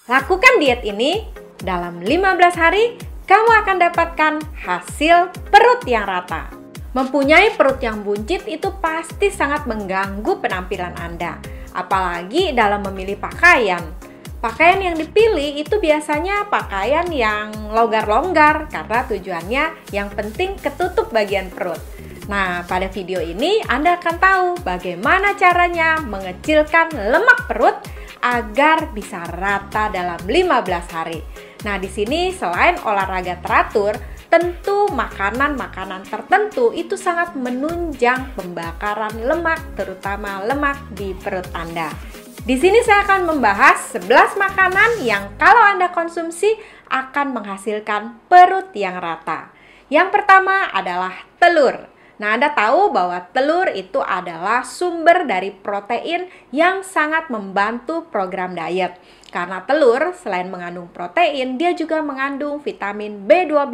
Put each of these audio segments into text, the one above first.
Lakukan diet ini, dalam 15 hari kamu akan dapatkan hasil perut yang rata. Mempunyai perut yang buncit itu pasti sangat mengganggu penampilan Anda, apalagi dalam memilih pakaian. Pakaian yang dipilih itu biasanya pakaian yang longgar-longgar karena tujuannya yang penting ketutup bagian perut. Nah, pada video ini Anda akan tahu bagaimana caranya mengecilkan lemak perut agar bisa rata dalam 15 hari. Nah, di sini selain olahraga teratur, tentu makanan-makanan tertentu itu sangat menunjang pembakaran lemak, terutama lemak di perut Anda. Di sini saya akan membahas 11 makanan yang kalau Anda konsumsi akan menghasilkan perut yang rata. Yang pertama adalah telur. Nah, Anda tahu bahwa telur itu adalah sumber dari protein yang sangat membantu program diet. Karena telur selain mengandung protein, dia juga mengandung vitamin B12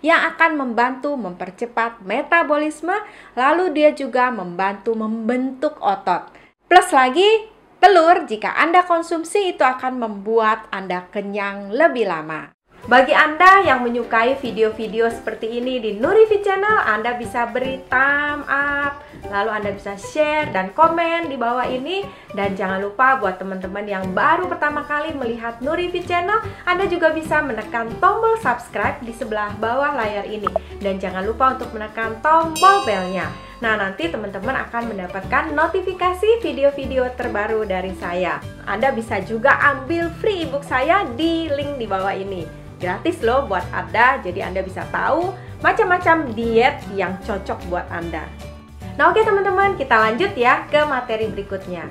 yang akan membantu mempercepat metabolisme, lalu dia juga membantu membentuk otot. Plus lagi, telur jika Anda konsumsi itu akan membuat Anda kenyang lebih lama. Bagi Anda yang menyukai video-video seperti ini di Nurifi Channel, Anda bisa beri thumb up, lalu Anda bisa share dan komen di bawah ini. Dan jangan lupa buat teman-teman yang baru pertama kali melihat Nurifi Channel, Anda juga bisa menekan tombol subscribe di sebelah bawah layar ini. Dan jangan lupa untuk menekan tombol belnya. Nah, nanti teman-teman akan mendapatkan notifikasi video-video terbaru dari saya. Anda bisa juga ambil free ebook saya di link di bawah ini. Gratis loh buat Anda, jadi Anda bisa tahu macam-macam diet yang cocok buat Anda. Nah, oke teman-teman, kita lanjut ya ke materi berikutnya.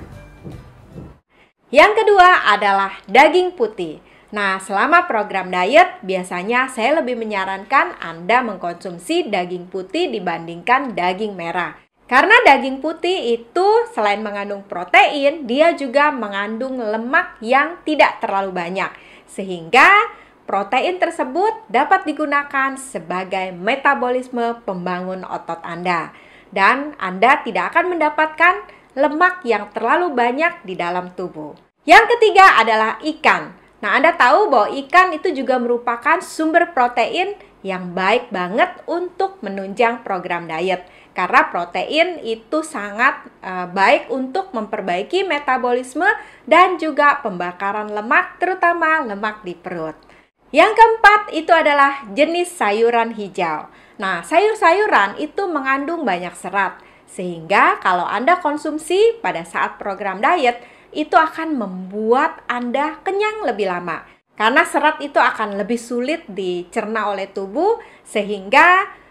Yang kedua adalah daging putih. Nah, selama program diet, biasanya saya lebih menyarankan Anda mengkonsumsi daging putih dibandingkan daging merah. Karena daging putih itu selain mengandung protein, dia juga mengandung lemak yang tidak terlalu banyak. Sehingga protein tersebut dapat digunakan sebagai metabolisme pembangun otot Anda. Dan Anda tidak akan mendapatkan lemak yang terlalu banyak di dalam tubuh. Yang ketiga adalah ikan. Nah, Anda tahu bahwa ikan itu juga merupakan sumber protein yang baik banget untuk menunjang program diet. Karena protein itu sangat baik untuk memperbaiki metabolisme dan juga pembakaran lemak, terutama lemak di perut. Yang keempat itu adalah jenis sayuran hijau. Nah, sayur-sayuran itu mengandung banyak serat. Sehingga kalau Anda konsumsi pada saat program diet, itu akan membuat Anda kenyang lebih lama. Karena serat itu akan lebih sulit dicerna oleh tubuh, sehingga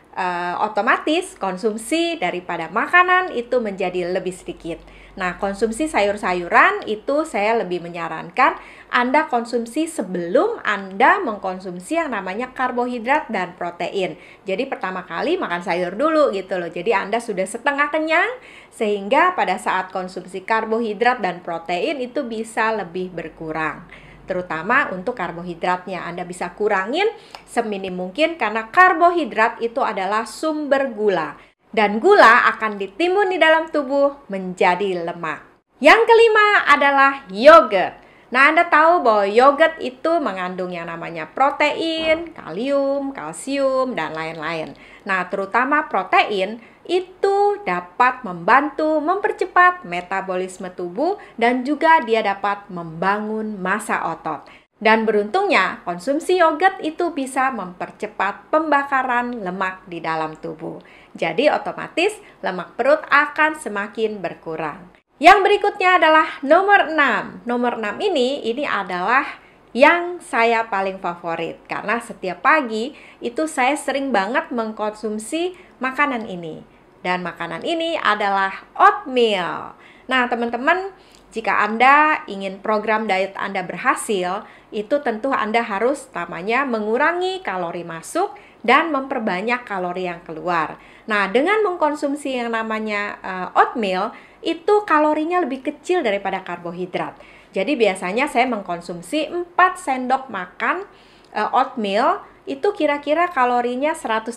otomatis konsumsi daripada makanan itu menjadi lebih sedikit. Nah, konsumsi sayur-sayuran itu saya lebih menyarankan Anda konsumsi sebelum Anda mengkonsumsi yang namanya karbohidrat dan protein. Jadi pertama kali makan sayur dulu gitu loh. Jadi Anda sudah setengah kenyang sehingga pada saat konsumsi karbohidrat dan protein itu bisa lebih berkurang. Terutama untuk karbohidratnya Anda bisa kurangin seminim mungkin karena karbohidrat itu adalah sumber gula. Dan gula akan ditimbun di dalam tubuh menjadi lemak. Yang kelima adalah yogurt. Nah, Anda tahu bahwa yogurt itu mengandung yang namanya protein, kalium, kalsium, dan lain-lain. Nah, terutama protein itu dapat membantu mempercepat metabolisme tubuh dan juga dia dapat membangun massa otot. Dan beruntungnya, konsumsi yogurt itu bisa mempercepat pembakaran lemak di dalam tubuh. Jadi otomatis lemak perut akan semakin berkurang. Yang berikutnya adalah nomor 6. Nomor 6 ini adalah yang saya paling favorit. Karena setiap pagi itu saya sering banget mengkonsumsi makanan ini. Dan makanan ini adalah oatmeal. Nah teman-teman, jika Anda ingin program diet Anda berhasil, itu tentu Anda harus namanya mengurangi kalori masuk dan memperbanyak kalori yang keluar. Nah, dengan mengkonsumsi yang namanya oatmeal, itu kalorinya lebih kecil daripada karbohidrat. Jadi biasanya saya mengkonsumsi 4 sendok makan oatmeal, itu kira-kira kalorinya 130.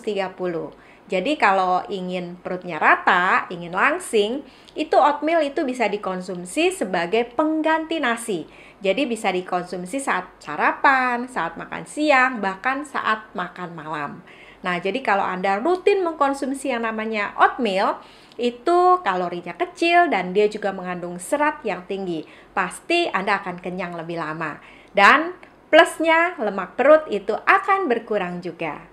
Jadi kalau ingin perutnya rata, ingin langsing, itu oatmeal itu bisa dikonsumsi sebagai pengganti nasi. Jadi bisa dikonsumsi saat sarapan, saat makan siang, bahkan saat makan malam. Nah, jadi kalau Anda rutin mengkonsumsi yang namanya oatmeal, itu kalorinya kecil dan dia juga mengandung serat yang tinggi. Pasti Anda akan kenyang lebih lama. Dan plusnya lemak perut itu akan berkurang juga.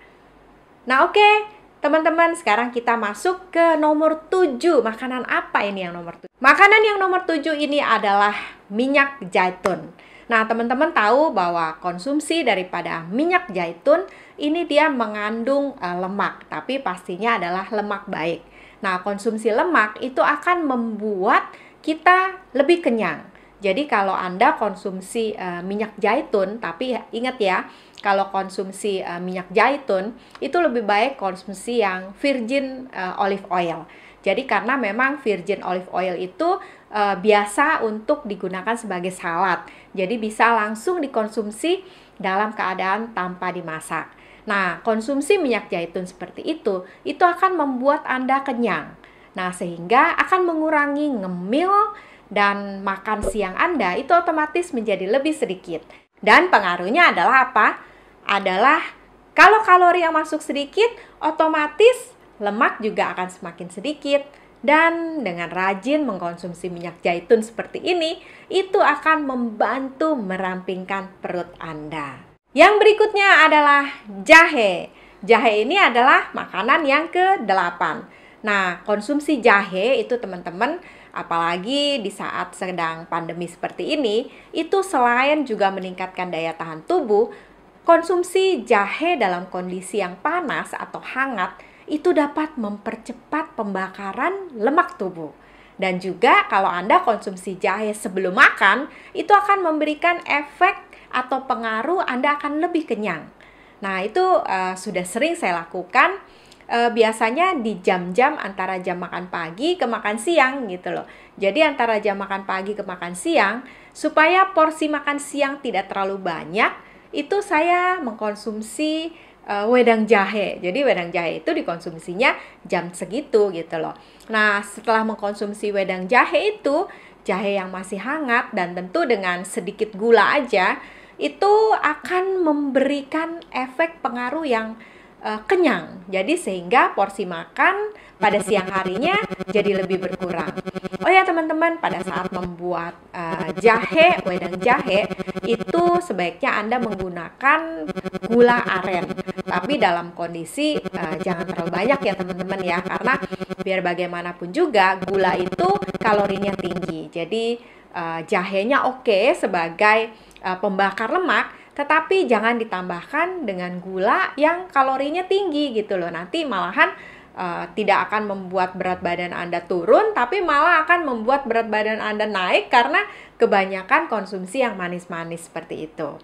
Nah, oke. Teman-teman, sekarang kita masuk ke nomor 7. Makanan apa ini yang nomor 7? Makanan yang nomor 7 ini adalah minyak zaitun. Nah, teman-teman tahu bahwa konsumsi daripada minyak zaitun ini dia mengandung lemak, tapi pastinya adalah lemak baik. Nah, konsumsi lemak itu akan membuat kita lebih kenyang. Jadi kalau Anda konsumsi minyak zaitun, tapi ingat ya, kalau konsumsi minyak zaitun itu lebih baik konsumsi yang virgin olive oil. Jadi karena memang virgin olive oil itu biasa untuk digunakan sebagai salad. Jadi bisa langsung dikonsumsi dalam keadaan tanpa dimasak. Nah, konsumsi minyak zaitun seperti itu akan membuat Anda kenyang. Nah, sehingga akan mengurangi ngemil dan makan siang Anda itu otomatis menjadi lebih sedikit. Dan pengaruhnya adalah apa? Adalah kalau kalori yang masuk sedikit, otomatis lemak juga akan semakin sedikit. Dan dengan rajin mengkonsumsi minyak zaitun seperti ini, itu akan membantu merampingkan perut Anda. Yang berikutnya adalah jahe. Jahe ini adalah makanan yang ke-8. Nah, konsumsi jahe itu teman-teman, apalagi di saat sedang pandemi seperti ini, itu selain juga meningkatkan daya tahan tubuh, konsumsi jahe dalam kondisi yang panas atau hangat itu dapat mempercepat pembakaran lemak tubuh. Dan juga kalau Anda konsumsi jahe sebelum makan, itu akan memberikan efek atau pengaruh Anda akan lebih kenyang. Nah, itu sudah sering saya lakukan biasanya di jam-jam antara jam makan pagi ke makan siang gitu loh. Jadi antara jam makan pagi ke makan siang, supaya porsi makan siang tidak terlalu banyak, itu saya mengkonsumsi wedang jahe. Jadi wedang jahe itu dikonsumsinya jam segitu gitu loh. Nah, setelah mengkonsumsi wedang jahe itu, jahe yang masih hangat dan tentu dengan sedikit gula aja, itu akan memberikan efek pengaruh yang kenyang. Jadi sehingga porsi makan pada siang harinya jadi lebih berkurang. Oh ya teman-teman, pada saat membuat jahe, wedang jahe, itu sebaiknya Anda menggunakan gula aren. Tapi dalam kondisi jangan terlalu banyak ya teman-teman ya, karena biar bagaimanapun juga gula itu kalorinya tinggi. Jadi jahenya oke sebagai pembakar lemak, tetapi jangan ditambahkan dengan gula yang kalorinya tinggi gitu loh. Nanti malahan tidak akan membuat berat badan Anda turun, tapi malah akan membuat berat badan Anda naik karena kebanyakan konsumsi yang manis-manis seperti itu.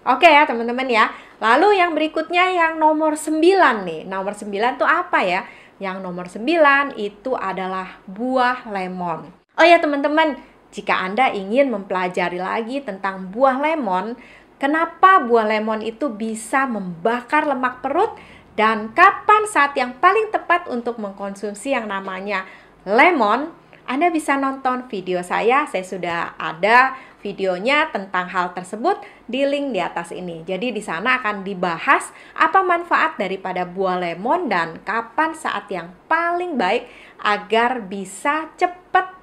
Oke ya teman-teman ya. Lalu yang berikutnya yang nomor 9 nih. Nomor 9 itu apa ya? Yang nomor 9 itu adalah buah lemon. Oh ya teman-teman, jika Anda ingin mempelajari lagi tentang buah lemon, kenapa buah lemon itu bisa membakar lemak perut dan kapan saat yang paling tepat untuk mengkonsumsi yang namanya lemon, Anda bisa nonton video saya sudah ada videonya tentang hal tersebut di link di atas ini. Jadi di sana akan dibahas apa manfaat daripada buah lemon dan kapan saat yang paling baik agar bisa cepat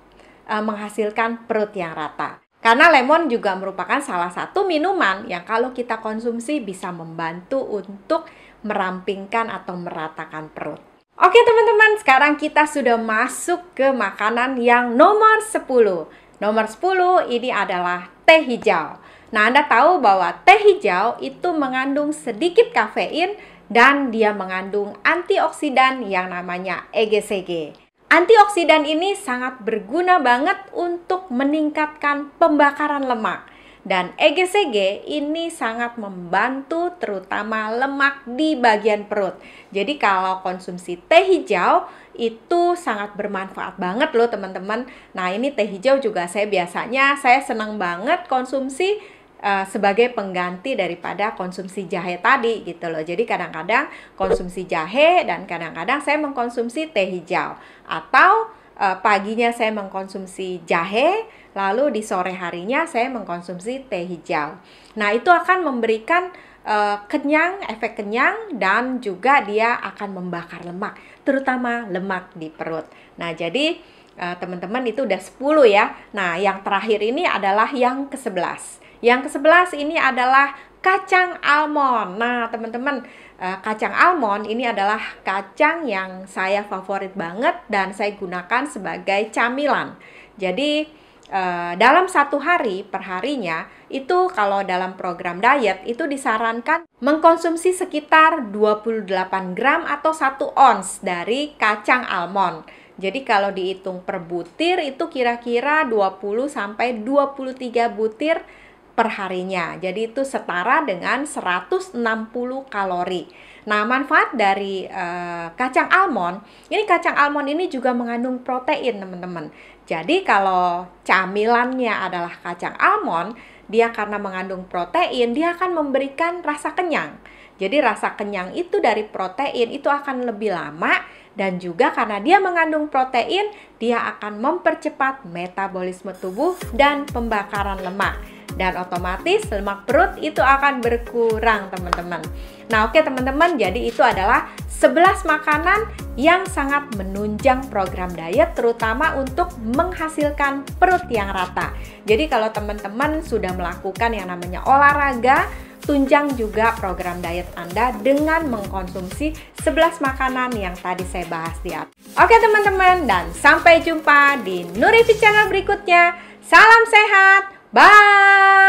menghasilkan perut yang rata. Karena lemon juga merupakan salah satu minuman yang kalau kita konsumsi bisa membantu untuk merampingkan atau meratakan perut. Oke teman-teman, sekarang kita sudah masuk ke makanan yang nomor 10. Nomor 10 ini adalah teh hijau. Nah, Anda tahu bahwa teh hijau itu mengandung sedikit kafein dan dia mengandung antioksidan yang namanya EGCG. Antioksidan ini sangat berguna banget untuk meningkatkan pembakaran lemak. Dan EGCG ini sangat membantu terutama lemak di bagian perut. Jadi kalau konsumsi teh hijau itu sangat bermanfaat banget loh teman-teman. Nah ini teh hijau juga saya biasanya senang banget konsumsi sebagai pengganti daripada konsumsi jahe tadi gitu loh. Jadi kadang-kadang konsumsi jahe dan kadang-kadang saya mengkonsumsi teh hijau, atau paginya saya mengkonsumsi jahe, lalu di sore harinya saya mengkonsumsi teh hijau. Nah, itu akan memberikan kenyang, efek kenyang, dan juga dia akan membakar lemak, terutama lemak di perut. Nah, jadi teman-teman itu udah 10 ya. Nah, yang terakhir ini adalah yang ke-11. Yang ke-11 ini adalah kacang almond. Nah, teman-teman, kacang almond ini adalah kacang yang saya favorit banget dan saya gunakan sebagai camilan. Jadi, dalam satu hari perharinya itu kalau dalam program diet itu disarankan mengkonsumsi sekitar 28 gram atau 1 ons dari kacang almond. Jadi kalau dihitung per butir itu kira-kira 20 sampai 23 butir perharinya. Jadi itu setara dengan 160 kalori. Nah, manfaat dari kacang almond, kacang almond ini juga mengandung protein, teman-teman. Jadi kalau camilannya adalah kacang almond, dia karena mengandung protein, dia akan memberikan rasa kenyang. Jadi rasa kenyang itu dari protein itu akan lebih lama, dan juga karena dia mengandung protein, dia akan mempercepat metabolisme tubuh dan pembakaran lemak. Dan otomatis lemak perut itu akan berkurang, teman-teman. Nah, oke teman-teman, jadi itu adalah 11 makanan yang sangat menunjang program diet, terutama untuk menghasilkan perut yang rata. Jadi kalau teman-teman sudah melakukan yang namanya olahraga, tunjang juga program diet Anda dengan mengkonsumsi 11 makanan yang tadi saya bahas di atas. Oke teman-teman, dan sampai jumpa di Nurifit Channel berikutnya. Salam sehat, bye!